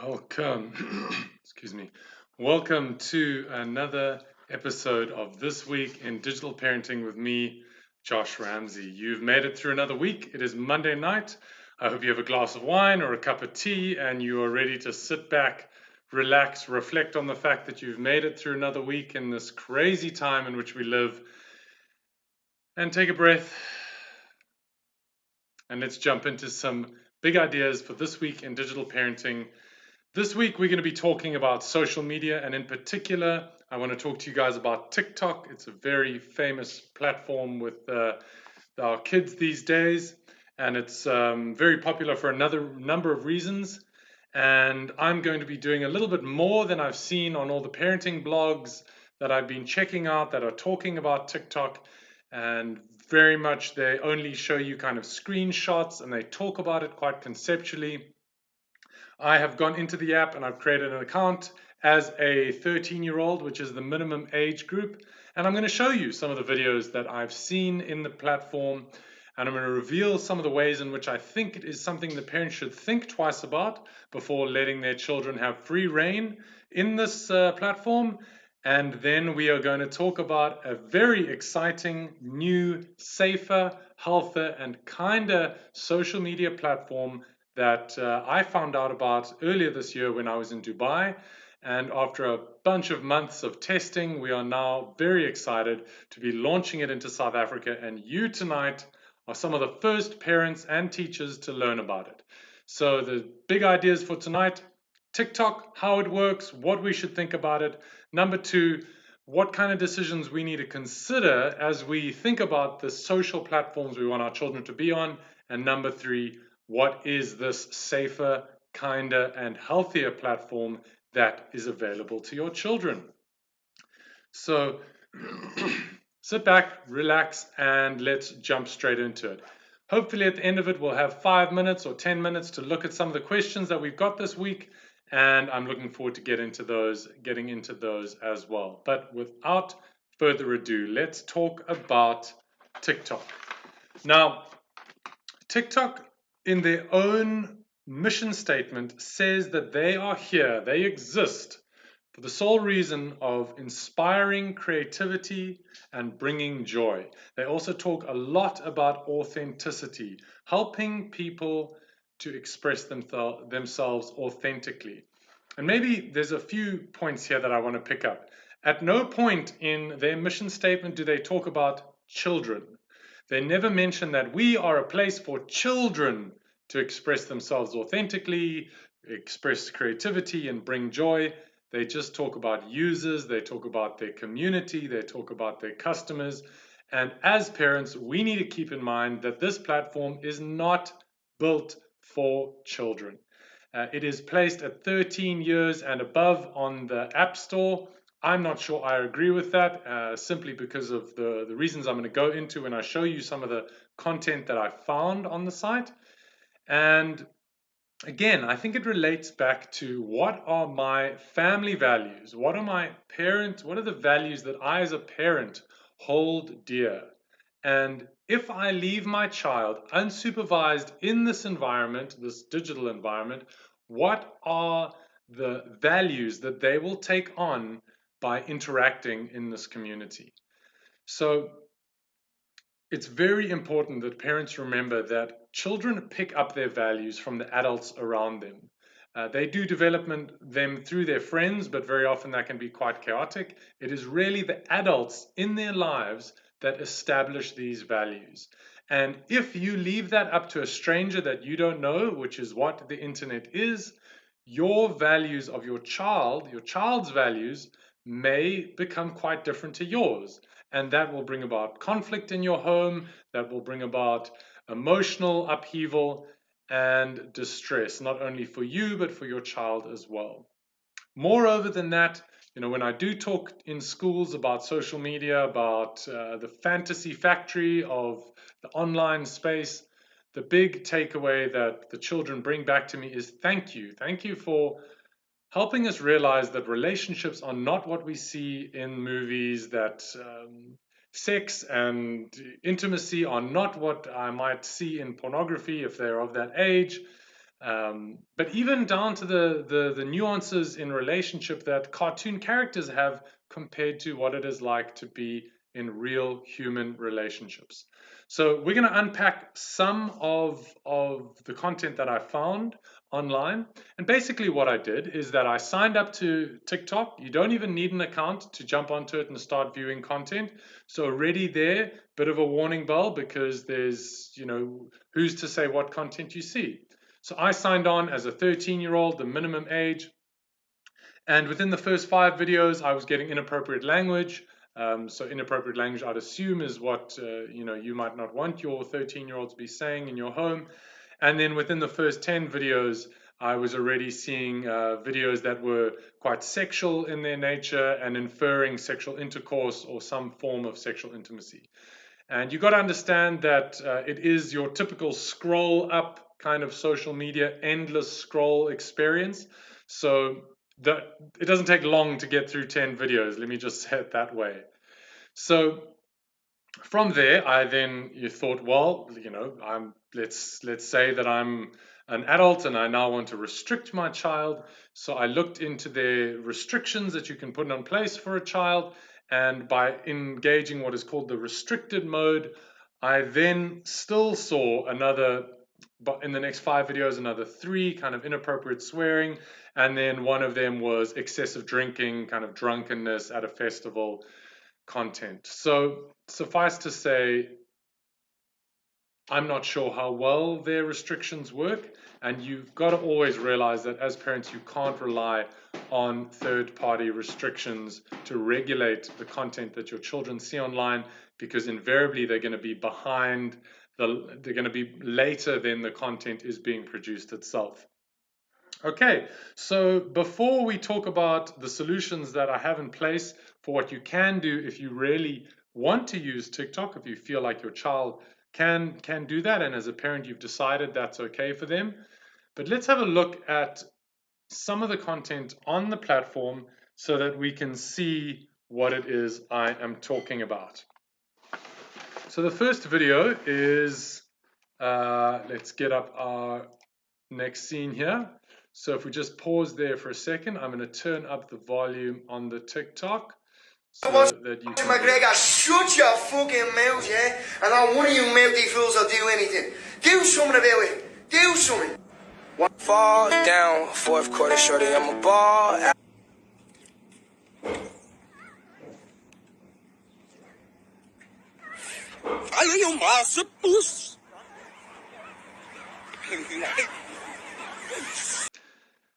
Welcome, excuse me. Welcome to another episode of This Week in Digital Parenting with me, Josh Ramsey. You've made it through another week. It is Monday night. I hope you have a glass of wine or a cup of tea and you are ready to sit back, relax, reflect on the fact that you've made it through another week in this crazy time in which we live, and take a breath. And let's jump into some big ideas for this week in digital parenting. This week, we're going to be talking about social media, and in particular, I want to talk to you guys about TikTok. It's a very famous platform with our kids these days, and it's very popular for another number of reasons. And I'm going to be doing a little bit more than I've seen on all the parenting blogs that I've been checking out that are talking about TikTok. And very much they only show you kind of screenshots and they talk about it quite conceptually. I have gone into the app and I've created an account as a 13-year-old, which is the minimum age group. And I'm going to show you some of the videos that I've seen in the platform. And I'm going to reveal some of the ways in which I think it is something the parents should think twice about before letting their children have free reign in this platform. And then we are going to talk about a very exciting, new, safer, healthier, and kinder social media platform that I found out about earlier this year when I was in Dubai. And after a bunch of months of testing, we are now very excited to be launching it into South Africa. And you tonight are some of the first parents and teachers to learn about it. So the big ideas for tonight: TikTok, how it works, what we should think about it. Number two, what kind of decisions we need to consider as we think about the social platforms we want our children to be on. And number three, what is this safer, kinder, and healthier platform that is available to your children? So sit back, relax, and let's jump straight into it. Hopefully at the end of it, we'll have 5 minutes or 10 minutes to look at some of the questions that we've got this week, and I'm looking forward to getting into those as well. But without further ado, let's talk about TikTok. Now, TikTok, in their own mission statement, says that they are here, they exist for the sole reason of inspiring creativity and bringing joy. They also talk a lot about authenticity, helping people to express themselves authentically. And maybe there's a few points here that I want to pick up. At no point in their mission statement do they talk about children. They never mention that we are a place for children to express themselves authentically, express creativity, and bring joy. They just talk about users, they talk about their community, they talk about their customers. And as parents, we need to keep in mind that this platform is not built for children. It is placed at 13 years and above on the App Store. I'm not sure I agree with that, simply because of the reasons I'm going to go into when I show you some of the content that I found on the site. And again, I think it relates back to what are my family values? What are the values that I as a parent hold dear? And if I leave my child unsupervised in this environment, this digital environment, what are the values that they will take on by interacting in this community? So it's very important that parents remember that children pick up their values from the adults around them. They do development them through their friends, but very often that can be quite chaotic. It is really the adults in their lives that establish these values. And if you leave that up to a stranger that you don't know, which is what the internet is, your values of your child's values may become quite different to yours. And that will bring about conflict in your home, that will bring about emotional upheaval and distress, not only for you, but for your child as well. Moreover than that, when I do talk in schools about social media, about the fantasy factory of the online space, the big takeaway that the children bring back to me is thank you. Thank you for helping us realize that relationships are not what we see in movies, that sex and intimacy are not what I might see in pornography if they're of that age. But even down to the nuances in relationship that cartoon characters have compared to what it is like to be in real human relationships. So we're going to unpack some of the content that I found online. And basically what I did is that I signed up to TikTok. You don't even need an account to jump onto it and start viewing content. So already there, bit of a warning bell, because there's, who's to say what content you see. So I signed on as a 13-year-old, the minimum age. And within the first 5 videos, I was getting inappropriate language. So inappropriate language, I'd assume, is what you might not want your 13-year-old to be saying in your home. And then within the first 10 videos, I was already seeing videos that were quite sexual in their nature and inferring sexual intercourse or some form of sexual intimacy. And you've got to understand that it is your typical scroll up kind of social media, endless scroll experience. So it doesn't take long to get through 10 videos. Let me just say it that way. So from there, you thought, well, let's say that I'm an adult and I now want to restrict my child. So I looked into the restrictions that you can put in place for a child, and by engaging what is called the restricted mode, I then still saw but in the next 5 videos, another 3 kind of inappropriate swearing, and then one of them was excessive drinking, kind of drunkenness at a festival content. So suffice to say, I'm not sure how well their restrictions work, and you've got to always realize that as parents, you can't rely on third-party restrictions to regulate the content that your children see online, because invariably they're going to be they're going to be later than the content is being produced itself. Okay, so before we talk about the solutions that I have in place for what you can do if you really want to use TikTok, if you feel like your child can do that, and as a parent you've decided that's okay for them. But let's have a look at some of the content on the platform so that we can see what it is I am talking about. So the first video is, let's get up our next scene here. So if we just pause there for a second, I'm going to turn up the volume on the TikTok so that you can... McGregor, shut your fucking mouth, yeah? And not one of you mouthy fools will do anything. Do something about it. Do something. Fall down, 4th quarter, shorty, I'm a ball.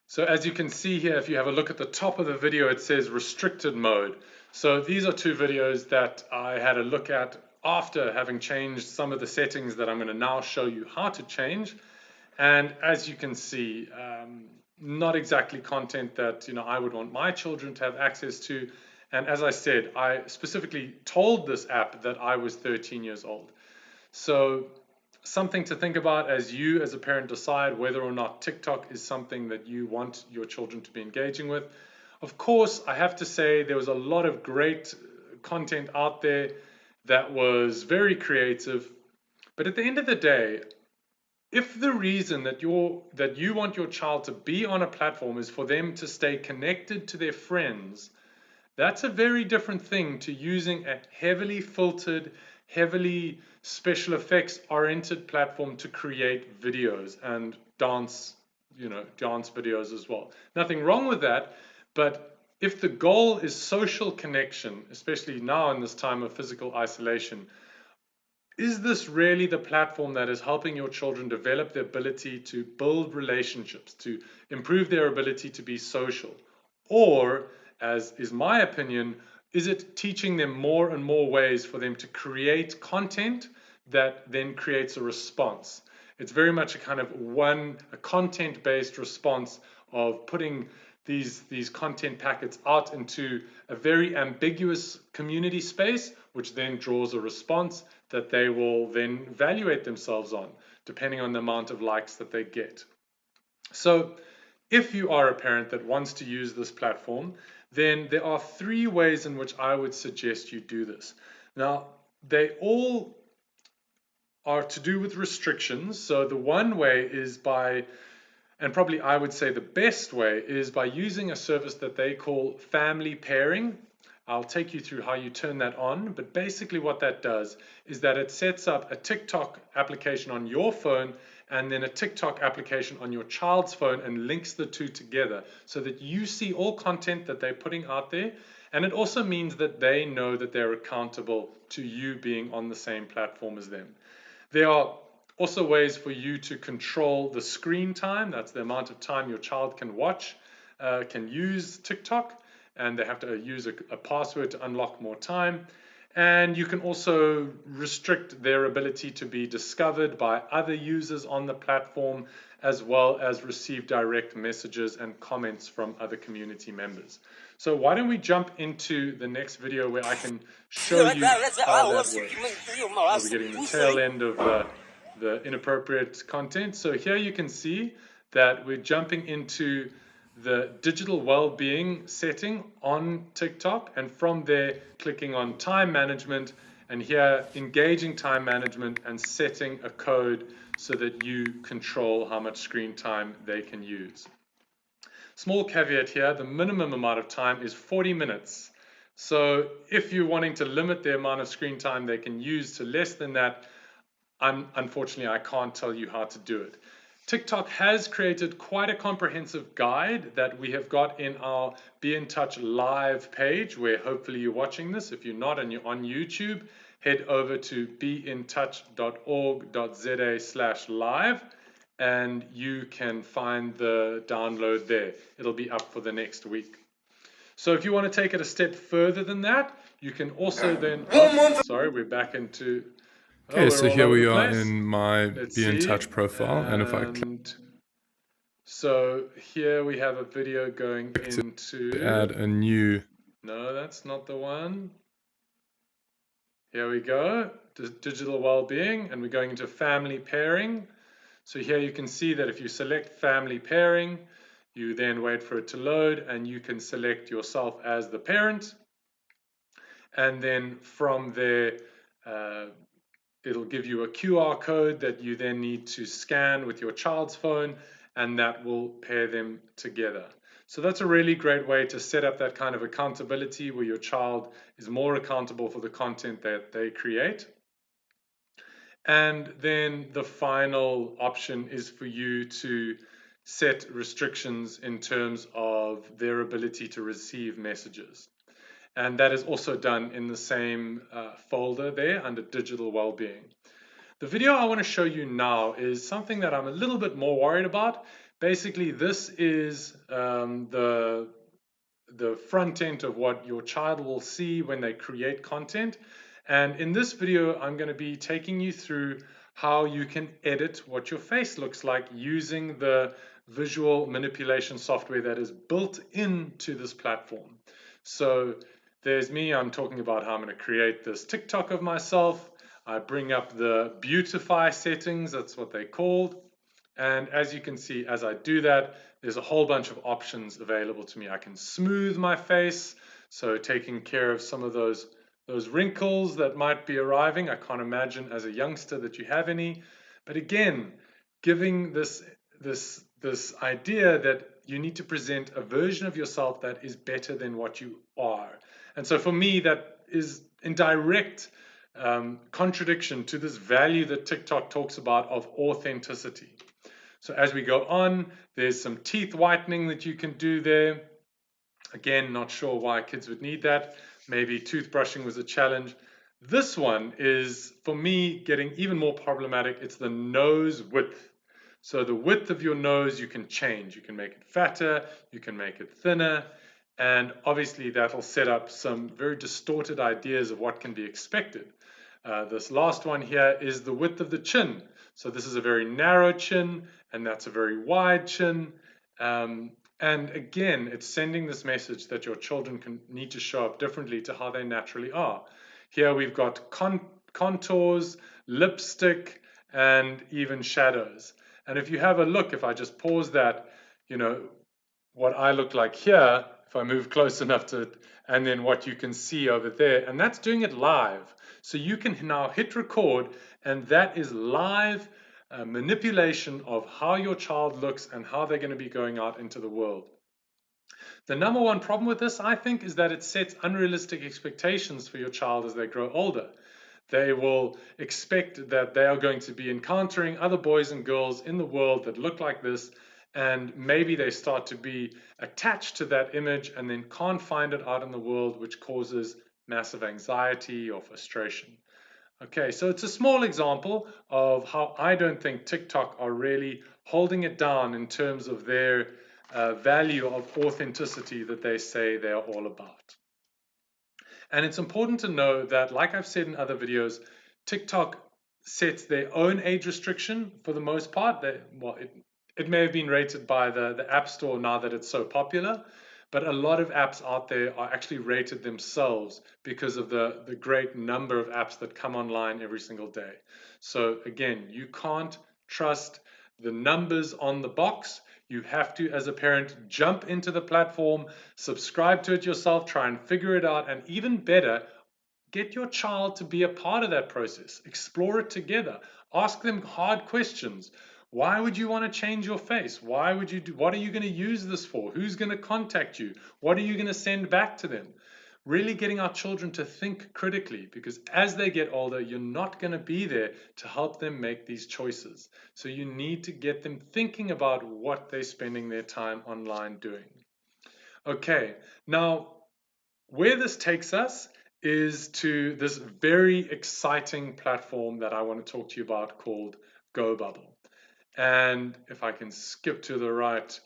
So as you can see here, if you have a look at the top of the video, it says restricted mode. So these are 2 videos that I had a look at after having changed some of the settings that I'm going to now show you how to change. And as you can see, not exactly content that I would want my children to have access to. And as I said, I specifically told this app that I was 13 years old. So something to think about as you as a parent decide whether or not TikTok is something that you want your children to be engaging with. Of course, I have to say there was a lot of great content out there that was very creative. But at the end of the day, if the reason that you want your child to be on a platform is for them to stay connected to their friends, that's a very different thing to using a heavily filtered, heavily special effects oriented platform to create videos and dance videos as well. Nothing wrong with that, but if the goal is social connection, especially now in this time of physical isolation, is this really the platform that is helping your children develop the ability to build relationships, to improve their ability to be social? Or, as is my opinion, is it teaching them more and more ways for them to create content that then creates a response? It's very much a kind of a content-based response of putting these content packets out into a very ambiguous community space, which then draws a response that they will then evaluate themselves on, depending on the amount of likes that they get. So if you are a parent that wants to use this platform, then there are 3 ways in which I would suggest you do this. Now, they all are to do with restrictions. So the one way is by And probably I would say the best way is by using a service that they call family pairing. I'll take you through how you turn that on, but basically what that does is that it sets up a TikTok application on your phone and then a TikTok application on your child's phone and links the two together so that you see all content that they're putting out there. And it also means that they know that they're accountable to you being on the same platform as them. There are also ways for you to control the screen time. That's the amount of time your child can watch, can use TikTok, and they have to use a password to unlock more time. And you can also restrict their ability to be discovered by other users on the platform, as well as receive direct messages and comments from other community members. So why don't we jump into the next video where I can show you how that works. We're getting the tail end of the inappropriate content. So here you can see that we're jumping into the digital well-being setting on TikTok, and from there clicking on time management, and here engaging time management and setting a code so that you control how much screen time they can use. Small caveat here, the minimum amount of time is 40 minutes. So if you're wanting to limit the amount of screen time they can use to less than that, unfortunately I can't tell you how to do it. TikTok has created quite a comprehensive guide that we have got in our Be in Touch live page, where hopefully you're watching this. If you're not and you're on YouTube, head over to beintouch.org.za/live and you can find the download there. It'll be up for the next week. So if you want to take it a step further than that, you can also then... sorry, we're back into... Okay, so here we are in my Be in Touch profile, and if I click... So here we have a video going into... add a new... No, that's not the one. Here we go, digital well-being, and we're going into family pairing. So here you can see that if you select family pairing, you then wait for it to load, and you can select yourself as the parent. And then from there, it'll give you a QR code that you then need to scan with your child's phone, and that will pair them together. So that's a really great way to set up that kind of accountability where your child is more accountable for the content that they create. And then the final option is for you to set restrictions in terms of their ability to receive messages. And that is also done in the same folder there under digital well-being. The video I want to show you now is something that I'm a little bit more worried about. Basically, this is the front end of what your child will see when they create content. And in this video, I'm going to be taking you through how you can edit what your face looks like using the visual manipulation software that is built into this platform. So there's me, I'm talking about how I'm going to create this TikTok of myself. I bring up the beautify settings, that's what they're called. And as you can see, as I do that, there's a whole bunch of options available to me. I can smooth my face, so taking care of some of those wrinkles that might be arriving. I can't imagine as a youngster that you have any. But again, giving this idea that you need to present a version of yourself that is better than what you are. And so for me, that is in direct contradiction to this value that TikTok talks about of authenticity. So as we go on, there's some teeth whitening that you can do there. Again, not sure why kids would need that. Maybe toothbrushing was a challenge. This one is, for me, getting even more problematic. It's the nose width. So the width of your nose you can change. You can make it fatter, you can make it thinner, and obviously that'll set up some very distorted ideas of what can be expected. This last one here is the width of the chin. So this is a very narrow chin, and that's a very wide chin. And again, it's sending this message that your children need to show up differently to how they naturally are. Here we've got contours, lipstick, and even shadows. And if you have a look, if I just pause that, you know, what I look like here, if I move close enough to it, and then what you can see over there, and that's doing it live. So you can now hit record, and that is live manipulation of how your child looks and how they're going to be going out into the world. The number one problem with this, I think, is that it sets unrealistic expectations for your child as they grow older. They will expect that they are going to be encountering other boys and girls in the world that look like this, and maybe they start to be attached to that image and then can't find it out in the world, which causes massive anxiety or frustration. Okay, so it's a small example of how I don't think TikTok are really holding it down in terms of their value of authenticity that they say they are all about. And it's important to know that, like I've said in other videos, TikTok sets their own age restriction for the most part. It may have been rated by the App Store now that it's so popular, but a lot of apps out there are actually rated themselves because of the great number of apps that come online every single day. So again, you can't trust the numbers on the box. You have to, as a parent, jump into the platform, subscribe to it yourself, try and figure it out, and even better, get your child to be a part of that process. Explore it together. Ask them hard questions. Why would you want to change your face? What are you going to use this for? Who's going to contact you? What are you going to send back to them? Really getting our children to think critically, because as they get older, you're not going to be there to help them make these choices. So you need to get them thinking about what they're spending their time online doing. Okay, now where this takes us is to this very exciting platform that I want to talk to you about called GoBubble. And if I can skip to the right,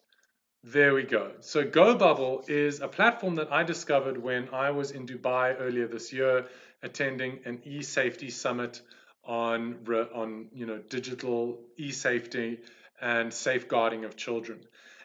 there we go. So GoBubble is a platform that I discovered when I was in Dubai earlier this year, attending an e-safety summit on digital e-safety and safeguarding of children.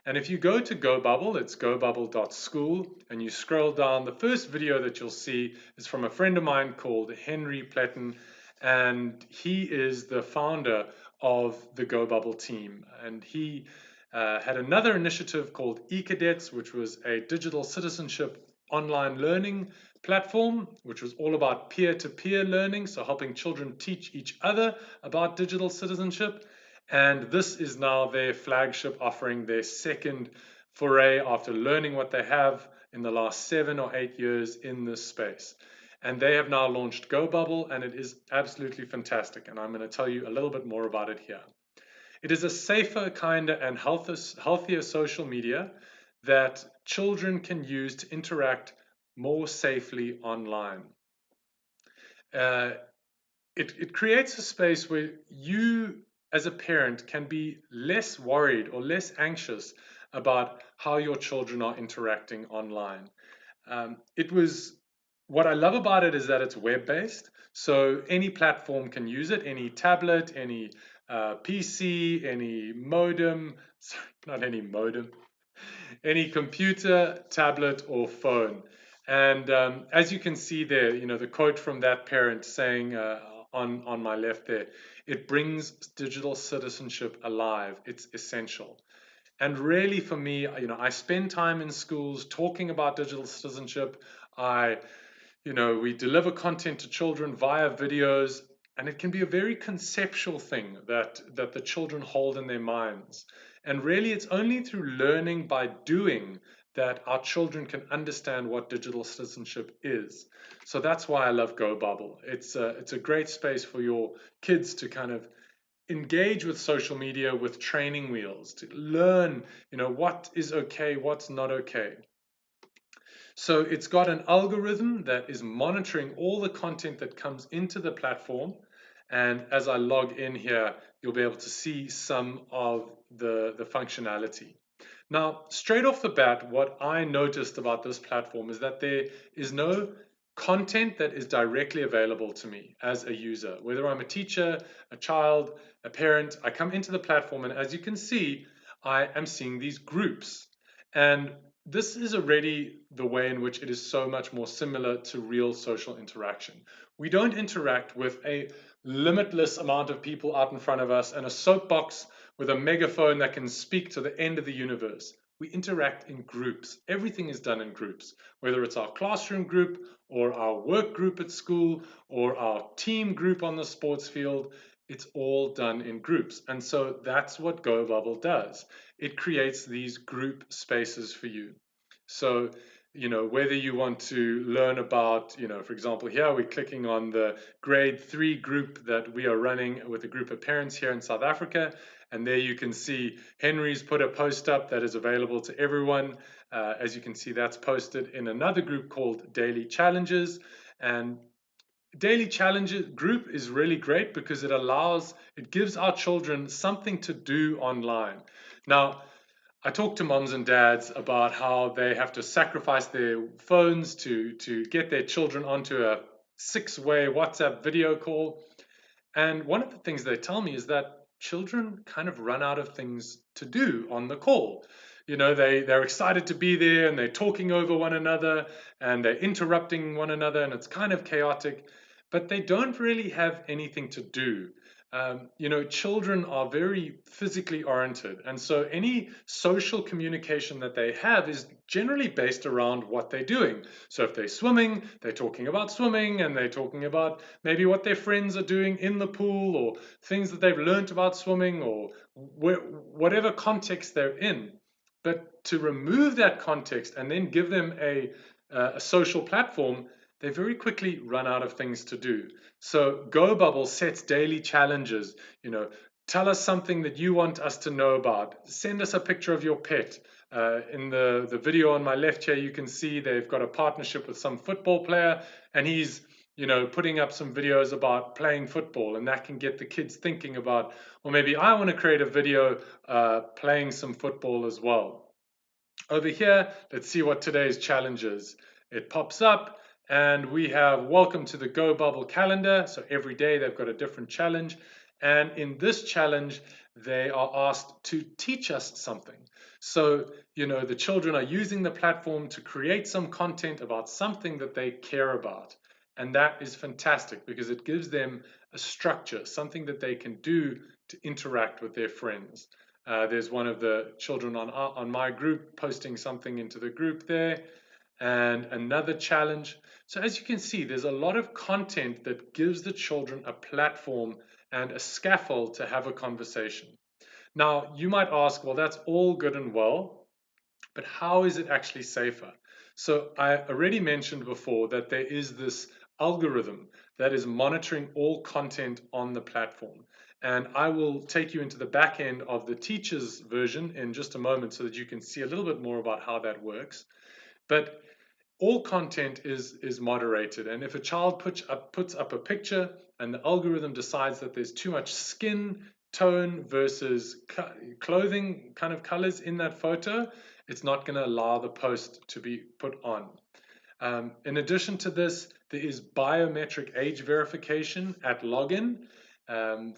And if you go to GoBubble, it's gobubble.school, and you scroll down, the first video that you'll see is from a friend of mine called Henry Pletten, and he is the founder of the GoBubble team. And he had another initiative called eCadets, which was a digital citizenship online learning platform, which was all about peer-to-peer learning, so helping children teach each other about digital citizenship. And this is now their flagship offering, their second foray after learning what they have in the last 7 or 8 years in this space. And they have now launched GoBubble, and it is absolutely fantastic. And I'm going to tell you a little bit more about it here. It is a safer, kinder, and healthier social media that children can use to interact more safely online. It creates a space where you, as a parent, can be less worried or less anxious about how your children are interacting online. What I love about it is that it's web-based, so any platform can use it, any tablet, any PC, any modem, sorry, not any modem, any computer, tablet, or phone. And as you can see there, the quote from that parent saying on my left there, it brings digital citizenship alive. It's essential. And really, for me, I spend time in schools talking about digital citizenship. We deliver content to children via videos, and it can be a very conceptual thing that the children hold in their minds. And really, it's only through learning by doing that our children can understand what digital citizenship is. So that's why I love GoBubble. It's a great space for your kids to kind of engage with social media with training wheels, to learn, what is okay, what's not okay. So it's got an algorithm that is monitoring all the content that comes into the platform. And as I log in here, you'll be able to see some of the functionality. Now, straight off the bat, what I noticed about this platform is that there is no content that is directly available to me as a user. Whether I'm a teacher, a child, a parent, I come into the platform, and as you can see, I am seeing these groups. And this is already the way in which it is so much more similar to real social interaction. We don't interact with a limitless amount of people out in front of us and a soapbox with a megaphone that can speak to the end of the universe. We interact in groups. Everything is done in groups, whether it's our classroom group or our work group at school or our team group on the sports field. it's all done in groups. And so that's what GoBubble does. It creates these group spaces for you. So, whether you want to learn about, for example, here we're clicking on the grade 3 group that we are running with a group of parents here in South Africa. And there you can see Henry's put a post up that is available to everyone. As you can see, that's posted in another group called Daily Challenges. And Daily Challenges group is really great because it gives our children something to do online. Now, I talk to moms and dads about how they have to sacrifice their phones to get their children onto a 6-way WhatsApp video call. And one of the things they tell me is that children kind of run out of things to do on the call. They're excited to be there and they're talking over one another and they're interrupting one another and it's kind of chaotic, but they don't really have anything to do. Children are very physically oriented, and so any social communication that they have is generally based around what they're doing. So if they're swimming, they're talking about swimming, and they're talking about maybe what their friends are doing in the pool, or things that they've learned about swimming, or whatever context they're in. But to remove that context and then give them a social platform, they very quickly run out of things to do. So GoBubble sets daily challenges. Tell us something that you want us to know about. Send us a picture of your pet. In the video on my left here, you can see they've got a partnership with some football player, and he's putting up some videos about playing football, and that can get the kids thinking about, well, maybe I want to create a video playing some football as well. Over here, let's see what today's challenge is. It pops up and we have welcome to the GoBubble calendar. So every day they've got a different challenge. And in this challenge, they are asked to teach us something. So, the children are using the platform to create some content about something that they care about. And that is fantastic because it gives them a structure, something that they can do to interact with their friends. There's one of the children on my group posting something into the group there, and another challenge. So as you can see, there's a lot of content that gives the children a platform and a scaffold to have a conversation. Now, you might ask, well, that's all good and well, but how is it actually safer? So I already mentioned before that there is this algorithm that is monitoring all content on the platform. And I will take you into the back end of the teacher's version in just a moment so that you can see a little bit more about how that works. But all content is moderated. And if a child puts up a picture and the algorithm decides that there's too much skin tone versus clothing kind of colors in that photo, it's not going to allow the post to be put on. In addition to this, there is biometric age verification at login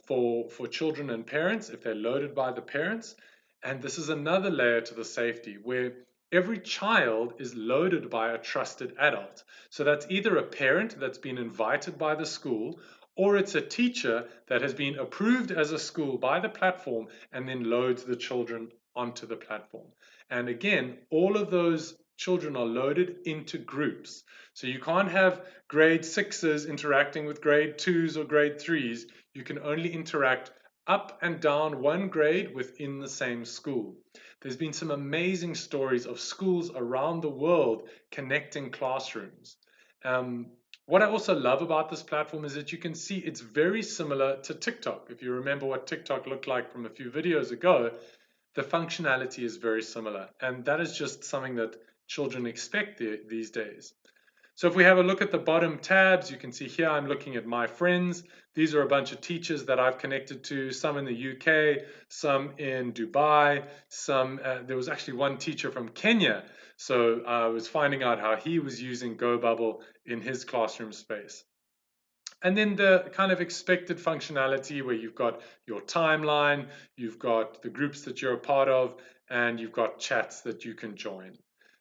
for children and parents if they're loaded by the parents. And this is another layer to the safety where every child is loaded by a trusted adult. So that's either a parent that's been invited by the school, or it's a teacher that has been approved as a school by the platform and then loads the children onto the platform. And again, all of those children are loaded into groups. So you can't have grade 6s interacting with grade 2s or grade 3s. You can only interact up and down one grade within the same school. There's been some amazing stories of schools around the world connecting classrooms. What I also love about this platform is that you can see it's very similar to TikTok. If you remember what TikTok looked like from a few videos ago, the functionality is very similar. And that is just something that children expect these days. So if we have a look at the bottom tabs, you can see here I'm looking at my friends. These are a bunch of teachers that I've connected to, some in the UK, some in Dubai, there was actually one teacher from Kenya. So I was finding out how he was using GoBubble in his classroom space. And then the kind of expected functionality where you've got your timeline, you've got the groups that you're a part of, and you've got chats that you can join.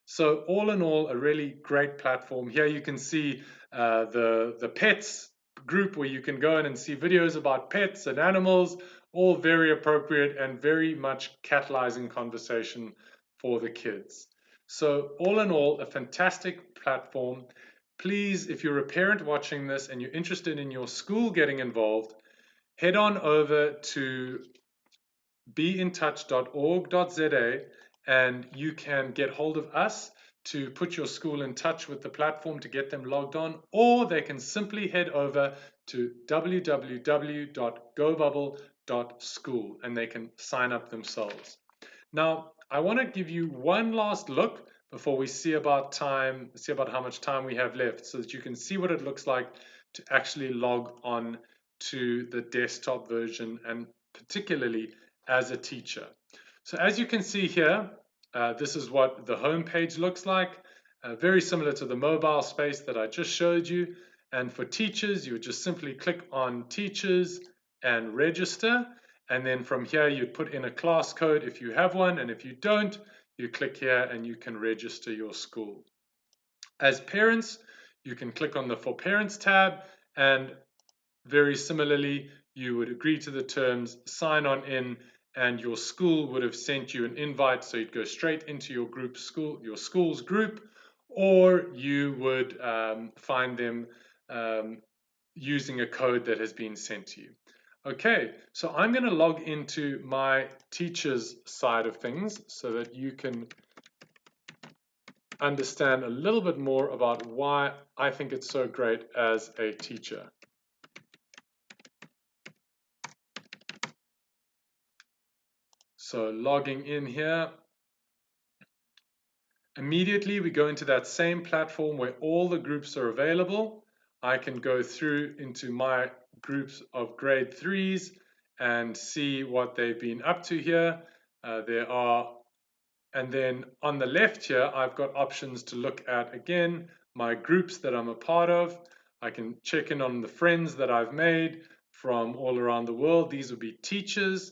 So all in all, a really great platform. Here you can see the pets group where you can go in and see videos about pets and animals, all very appropriate and very much catalyzing conversation for the kids. So all in all, a fantastic platform. Please, if you're a parent watching this and you're interested in your school getting involved, head on over to beintouch.org.za and you can get hold of us to put your school in touch with the platform to get them logged on, or they can simply head over to www.gobubble.school and they can sign up themselves. Now, I want to give you one last look before we see about how much time we have left, so that you can see what it looks like to actually log on to the desktop version, and particularly as a teacher. So as you can see here, this is what the home page looks like, very similar to the mobile space that I just showed you. And for teachers, you would just simply click on Teachers and Register. And then from here, you'd put in a class code if you have one. And if you don't, you click here and you can register your school. As parents, you can click on the For Parents tab, and very similarly, you would agree to the terms, sign on in, and your school would have sent you an invite, so you'd go straight into your school's group, or you would find them using a code that has been sent to you. Okay, so I'm going to log into my teacher's side of things so that you can understand a little bit more about why I think it's so great as a teacher. So logging in here, immediately we go into that same platform where all the groups are available. I can go through into my groups of grade 3s and see what they've been up to here. And then on the left here, I've got options to look at, again, my groups that I'm a part of. I can check in on the friends that I've made from all around the world. These would be teachers.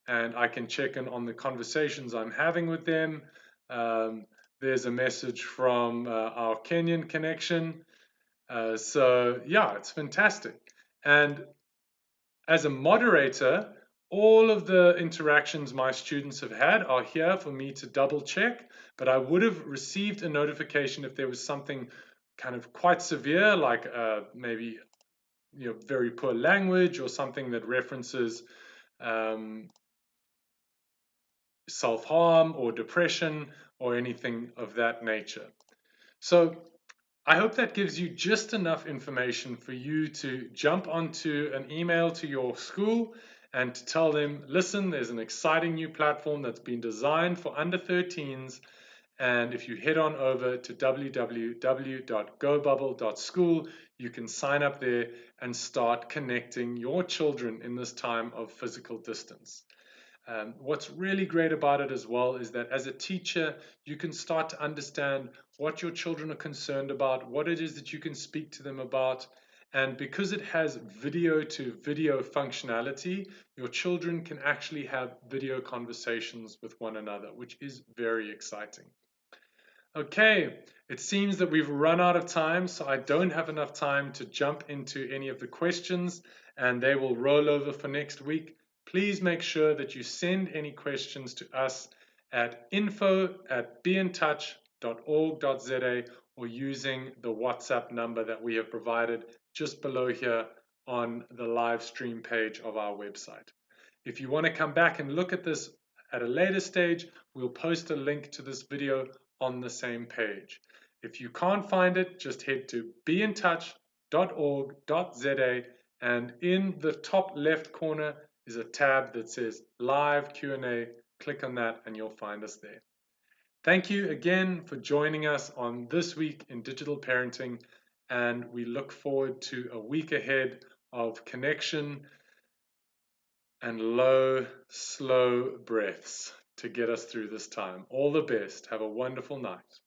And I can check in on the conversations I'm having with them. There's a message from our Kenyan connection. So yeah, it's fantastic. And as a moderator, all of the interactions my students have had are here for me to double check, but I would have received a notification if there was something kind of quite severe, like maybe very poor language or something that references self-harm or depression or anything of that nature. So I hope that gives you just enough information for you to jump onto an email to your school and to tell them, listen, there's an exciting new platform that's been designed for under 13s. And if you head on over to www.gobubble.school, you can sign up there and start connecting your children in this time of physical distance. What's really great about it as well is that as a teacher, you can start to understand what your children are concerned about, what it is that you can speak to them about. And because it has video to video functionality, your children can actually have video conversations with one another, which is very exciting. Okay, it seems that we've run out of time, so I don't have enough time to jump into any of the questions, and they will roll over for next week. Please make sure that you send any questions to us at info@beintouch.org.za or using the WhatsApp number that we have provided just below here on the live stream page of our website. If you want to come back and look at this at a later stage, we'll post a link to this video on the same page. If you can't find it, just head to beintouch.org.za, and in the top left corner is a tab that says Live Q&A. Click on that and you'll find us there. Thank you again for joining us on This Week in Digital Parenting, and we look forward to a week ahead of connection and low, slow breaths to get us through this time. All the best. Have a wonderful night.